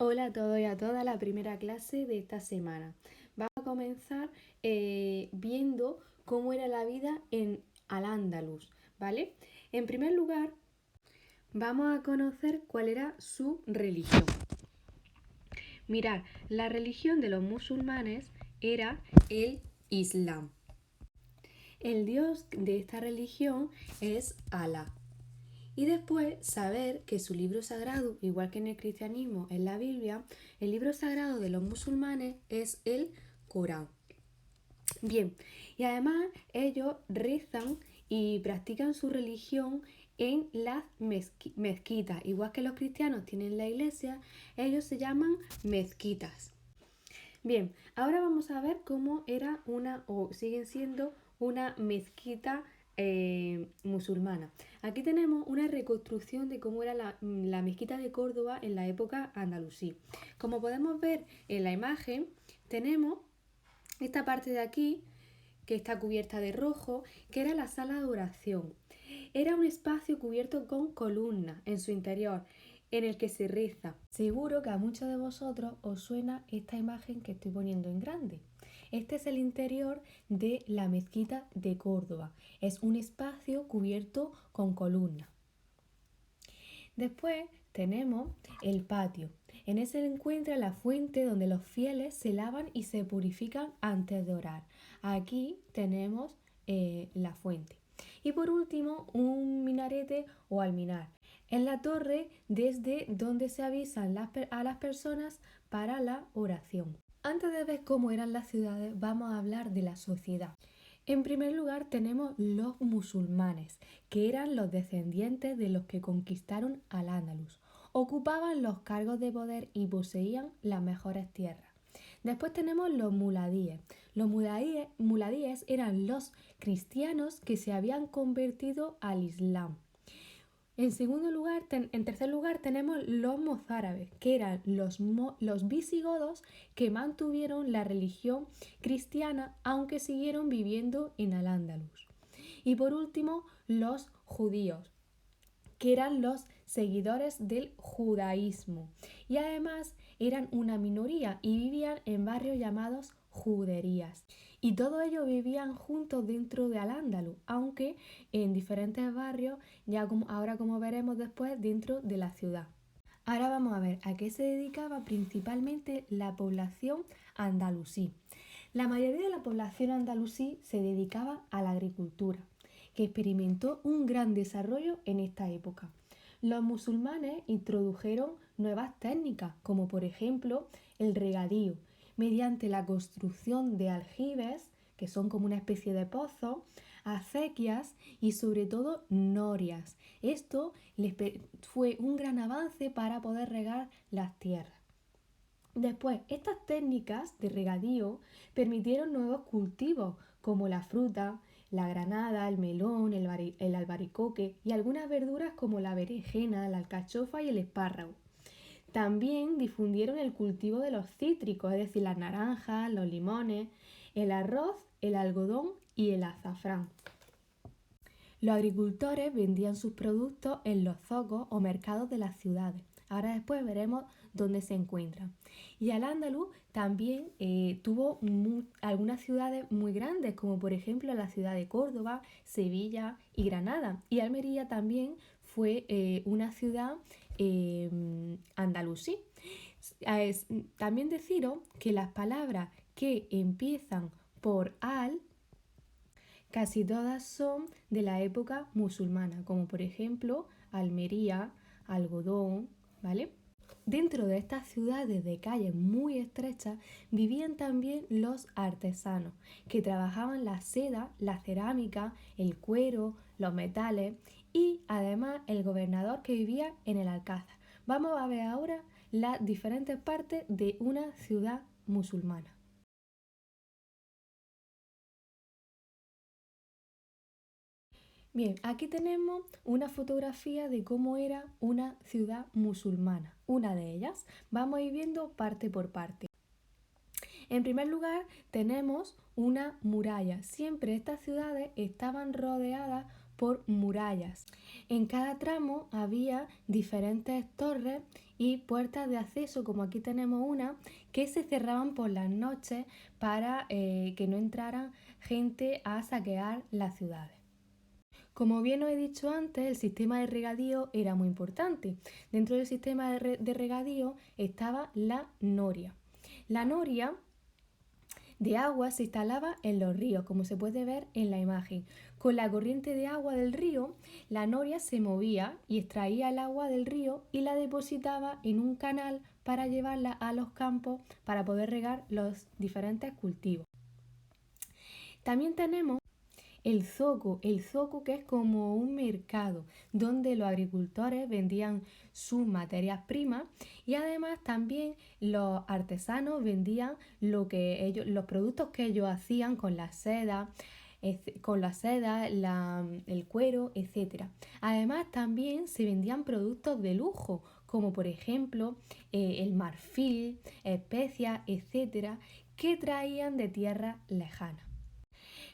Hola a todos y a todas, la primera clase de esta semana. Vamos a comenzar viendo cómo era la vida en Al-Ándalus, ¿vale? En primer lugar, vamos a conocer cuál era su religión. Mirad, la religión de los musulmanes era el Islam. El dios de esta religión es Alá. Y después saber que su libro sagrado, igual que en el cristianismo es la Biblia, el libro sagrado de los musulmanes es el Corán. Bien, y además ellos rezan y practican su religión en las mezquitas. Igual que los cristianos tienen la iglesia, ellos se llaman mezquitas. Bien, ahora vamos a ver cómo era o siguen siendo una mezquita musulmana. Aquí tenemos una reconstrucción de cómo era la mezquita de Córdoba en la época andalusí. Como podemos ver en la imagen, tenemos esta parte de aquí que está cubierta de rojo, que era la sala de oración. Era un espacio cubierto con columnas en su interior, en el que se reza. Seguro que a muchos de vosotros os suena esta imagen que estoy poniendo en grande. Este es el interior de la mezquita de Córdoba. Es un espacio cubierto con columnas. Después tenemos el patio. En ese se encuentra la fuente donde los fieles se lavan y se purifican antes de orar. Aquí tenemos la fuente. Y por último, un minarete o alminar. Es la torre desde donde se avisan a las personas para la oración. Antes de ver cómo eran las ciudades, vamos a hablar de la sociedad. En primer lugar tenemos los musulmanes, que eran los descendientes de los que conquistaron Al-Ándalus. Ocupaban los cargos de poder y poseían las mejores tierras. Después tenemos los muladíes. Los muladíes eran los cristianos que se habían convertido al Islam. En tercer lugar tenemos los mozárabes, que eran los visigodos que mantuvieron la religión cristiana aunque siguieron viviendo en Al-Ándalus. Y por último, los judíos, que eran los seguidores del judaísmo y además eran una minoría y vivían en barrios llamados juderías. Y todos ellos vivían juntos dentro de Al-Ándalus, aunque en diferentes barrios, ahora como veremos después, dentro de la ciudad. Ahora vamos a ver a qué se dedicaba principalmente la población andalusí. La mayoría de la población andalusí se dedicaba a la agricultura, que experimentó un gran desarrollo en esta época. Los musulmanes introdujeron nuevas técnicas, como por ejemplo el regadío, mediante la construcción de aljibes, que son como una especie de pozos, acequias y sobre todo norias. Esto fue un gran avance para poder regar las tierras. Después, estas técnicas de regadío permitieron nuevos cultivos como la fruta, la granada, el melón, el albaricoque y algunas verduras como la berenjena, la alcachofa y el espárrago. También difundieron el cultivo de los cítricos, es decir, las naranjas, los limones, el arroz, el algodón y el azafrán. Los agricultores vendían sus productos en los zocos o mercados de las ciudades. Ahora después veremos dónde se encuentran. Y Al-Ándalus también tuvo algunas ciudades muy grandes, como por ejemplo la ciudad de Córdoba, Sevilla y Granada. Y Almería también fue una ciudad andalusí. También deciros que las palabras que empiezan por al casi todas son de la época musulmana, como por ejemplo Almería, algodón, ¿vale? Dentro de estas ciudades de calles muy estrechas vivían también los artesanos, que trabajaban la seda, la cerámica, el cuero, los metales y además el gobernador que vivía en el Alcázar. Vamos a ver ahora las diferentes partes de una ciudad musulmana. Bien, aquí tenemos una fotografía de cómo era una ciudad musulmana, una de ellas. Vamos a ir viendo parte por parte. En primer lugar, tenemos una muralla. Siempre estas ciudades estaban rodeadas por murallas. En cada tramo había diferentes torres y puertas de acceso, como aquí tenemos una, que se cerraban por las noches para que no entraran gente a saquear las ciudades. Como bien os he dicho antes, el sistema de regadío era muy importante. Dentro del sistema de regadío estaba la noria. La noria de agua se instalaba en los ríos, como se puede ver en la imagen. Con la corriente de agua del río, la noria se movía y extraía el agua del río y la depositaba en un canal para llevarla a los campos para poder regar los diferentes cultivos. También tenemos el zoco que es como un mercado donde los agricultores vendían sus materias primas y además también los artesanos vendían los productos que ellos hacían con la seda, el cuero, etc. Además también se vendían productos de lujo, como por ejemplo el marfil, especias, etc., que traían de tierras lejanas.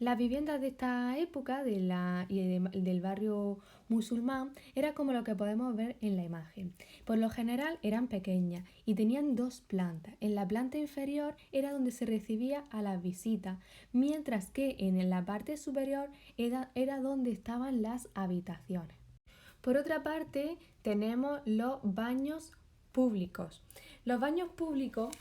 Las viviendas de esta época del barrio musulmán era como lo que podemos ver en la imagen. Por lo general eran pequeñas y tenían dos plantas. En la planta inferior era donde se recibía a las visitas, mientras que en la parte superior era donde estaban las habitaciones. Por otra parte, tenemos los baños públicos. Los baños públicos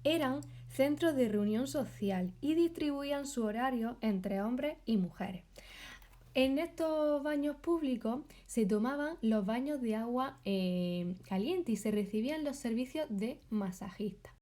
eran centros de reunión social y distribuían su horario entre hombres y mujeres. En estos baños públicos se tomaban los baños de agua caliente y se recibían los servicios de masajistas.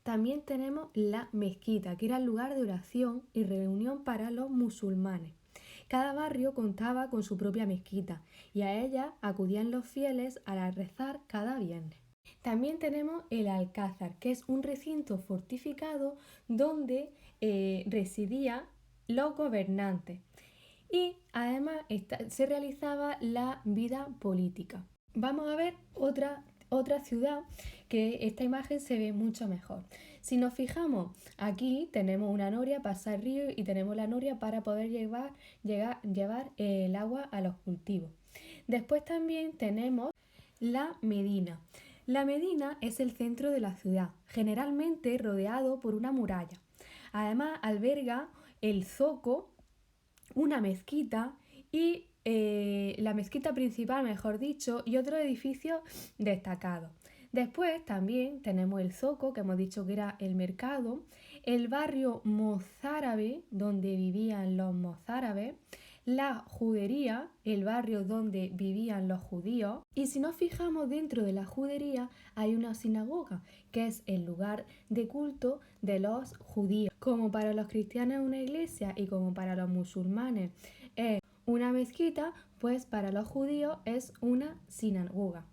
También tenemos la mezquita, que era el lugar de oración y reunión para los musulmanes. Cada barrio contaba con su propia mezquita y a ella acudían los fieles a rezar cada viernes. También tenemos el Alcázar, que es un recinto fortificado donde residían los gobernantes y además se realizaba la vida política. Vamos a ver otra ciudad que esta imagen se ve mucho mejor. Si nos fijamos, aquí tenemos una noria, pasar río y tenemos la noria para poder llevar el agua a los cultivos. Después también tenemos la Medina. La Medina es el centro de la ciudad, generalmente rodeado por una muralla. Además alberga el zoco, una mezquita y la mezquita principal, mejor dicho, y otro edificio destacado. Después también tenemos el zoco, que hemos dicho que era el mercado, el barrio mozárabe, donde vivían los mozárabes, la judería, el barrio donde vivían los judíos. Y si nos fijamos, dentro de la judería hay una sinagoga, que es el lugar de culto de los judíos. Como para los cristianos es una iglesia y como para los musulmanes es una mezquita, pues para los judíos es una sinagoga.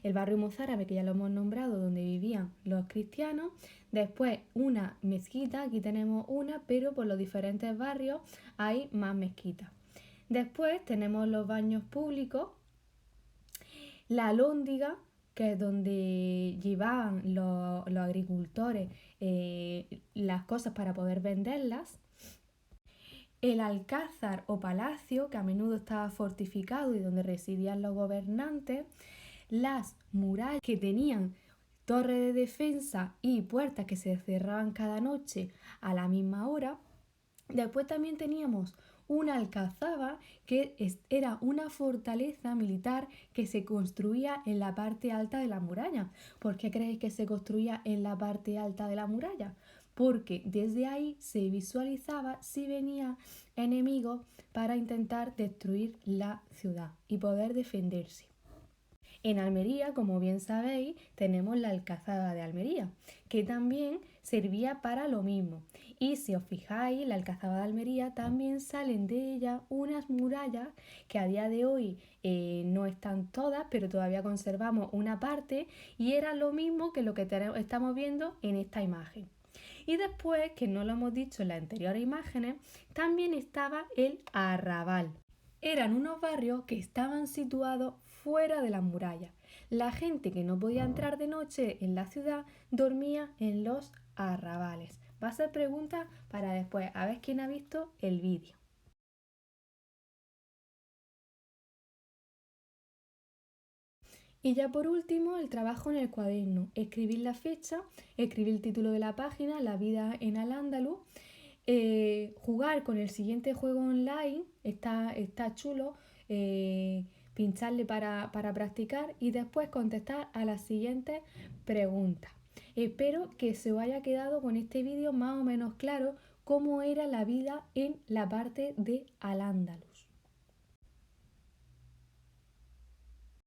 El barrio mozárabe, que ya lo hemos nombrado, donde vivían los cristianos. Después una mezquita, aquí tenemos una, pero por los diferentes barrios hay más mezquitas. Después tenemos los baños públicos, la alhóndiga, que es donde llevaban los agricultores las cosas para poder venderlas. El alcázar o palacio, que a menudo estaba fortificado y donde residían los gobernantes. Las murallas, que tenían torre de defensa y puertas que se cerraban cada noche a la misma hora. Después también teníamos una alcazaba, que era una fortaleza militar que se construía en la parte alta de la muralla. ¿Por qué creéis que se construía en la parte alta de la muralla? Porque desde ahí se visualizaba si venía enemigo para intentar destruir la ciudad y poder defenderse. En Almería, como bien sabéis, tenemos la Alcazaba de Almería, que también servía para lo mismo. Y si os fijáis, la Alcazaba de Almería también salen de ella unas murallas que a día de hoy no están todas, pero todavía conservamos una parte y era lo mismo que lo que estamos viendo en esta imagen. Y después, que no lo hemos dicho en las anteriores imágenes, también estaba el arrabal. Eran unos barrios que estaban situados fuera de las murallas. La gente que no podía entrar de noche en la ciudad dormía en los arrabales. Va a ser pregunta para después, a ver quién ha visto el vídeo. Y ya por último, el trabajo en el cuaderno. Escribir la fecha, escribir el título de la página, La vida en Al-Ándalus. Jugar con el siguiente juego online, está chulo. Pincharle para practicar y después contestar a las siguientes preguntas. Espero que se os haya quedado con este vídeo más o menos claro cómo era la vida en la parte de Al-Ándalus.